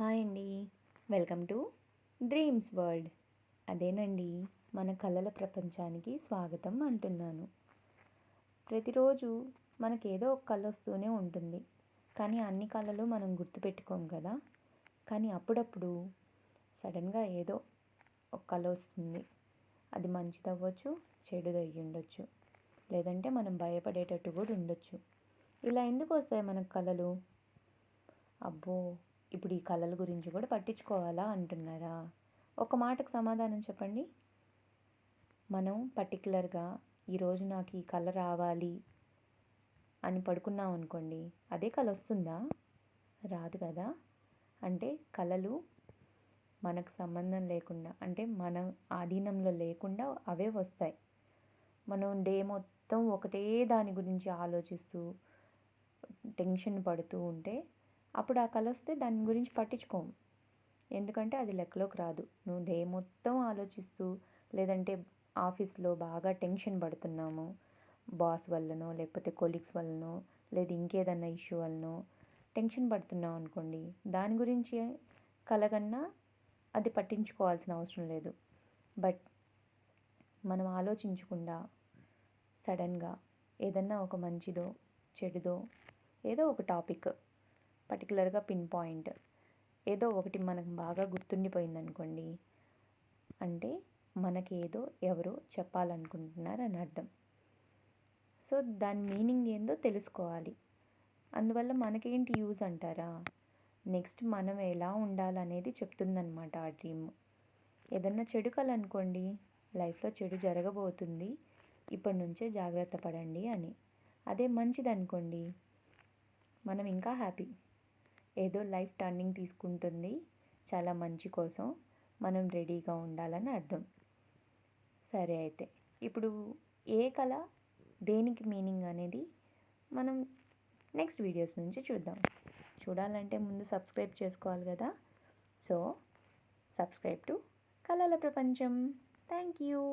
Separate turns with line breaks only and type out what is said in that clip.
Hi అండి. Welcome to dreams world. అదేనండి, మన కళల ప్రపంచానికి స్వాగతం అంటున్నాను. ప్రతిరోజు మనకేదో ఒక కళ వస్తూనే ఉంటుంది. కానీ అన్ని కళలు మనం గుర్తుపెట్టుకోం కదా. కానీ అప్పుడప్పుడు సడన్గా ఏదో ఒక కళ వస్తుంది. అది మంచిదవ్వచ్చు, చెడుదయ్యి ఉండొచ్చు, లేదంటే మనం భయపడేటట్టు కూడా ఉండొచ్చు. ఇలా ఎందుకు వస్తాయి మనకు కళలు? అబ్బో, ఇప్పుడు ఈ కళల గురించి కూడా పట్టించుకోవాలా అంటున్నారా? ఒక మాటకు సమాధానం చెప్పండి. మనం పర్టికులర్గా ఈరోజు నాకు ఈ కళ రావాలి అని పడుకున్నాం అనుకోండి, అదే కళ వస్తుందా? రాదు కదా. అంటే కళలు మనకు సంబంధం లేకుండా, అంటే మన ఆధీనంలో లేకుండా అవే వస్తాయి. మనం డే మొత్తం ఒకటే దాని గురించి ఆలోచిస్తూ టెన్షన్ పడుతూ ఉంటే అప్పుడు ఆ కళ వస్తే దాని గురించి పట్టించుకోము. ఎందుకంటే అది లెక్కలోకి రాదు. నువ్వు డే మొత్తం ఆలోచిస్తూ, లేదంటే ఆఫీస్లో బాగా టెన్షన్ పడుతున్నాము, బాస్ వల్లనో లేకపోతే కొలీగ్స్ వల్లనో, లేదా ఇంకేదన్నా ఇష్యూ వల్లనో టెన్షన్ పడుతున్నాం అనుకోండి, దాని గురించి కలగన్నా అది పట్టించుకోవాల్సిన అవసరం లేదు. బట్ మనం ఆలోచించకుండా సడన్గా ఏదన్నా ఒక మంచిదో చెడుదో ఏదో ఒక టాపిక్ పర్టికులర్గా పిన్ పాయింట్ ఏదో ఒకటి మనకు బాగా గుర్తుండిపోయిందనుకోండి, అంటే మనకేదో ఎవరో చెప్పాలనుకుంటున్నారని అర్థం. సో దాని మీనింగ్ ఏందో తెలుసుకోవాలి. అందువల్ల మనకేంటి యూజ్ అంటారా? నెక్స్ట్ మనం ఎలా ఉండాలనేది చెప్తుందనమాట ఆ డ్రీమ్. ఏదన్నా చెడు కల అనుకోండి, లైఫ్లో చెడు జరగబోతుంది, ఇప్పటి నుంచే జాగ్రత్త పడండి అని. అదే మంచిదనుకోండి, మనం ఇంకా హ్యాపీ, ఏదో లైఫ్ టర్నింగ్ తీసుకుంటుంది, చాలా మంచి కోసం మనం రెడీగా ఉండాలని అర్థం. సరే, అయితే ఇప్పుడు ఏ కళ దేనికి మీనింగ్ అనేది మనం నెక్స్ట్ వీడియోస్ నుంచి చూద్దాం. చూడాలంటే ముందు సబ్స్క్రైబ్ చేసుకోవాలి కదా. సో సబ్స్క్రైబ్ టు కళల ప్రపంచం. Thank you.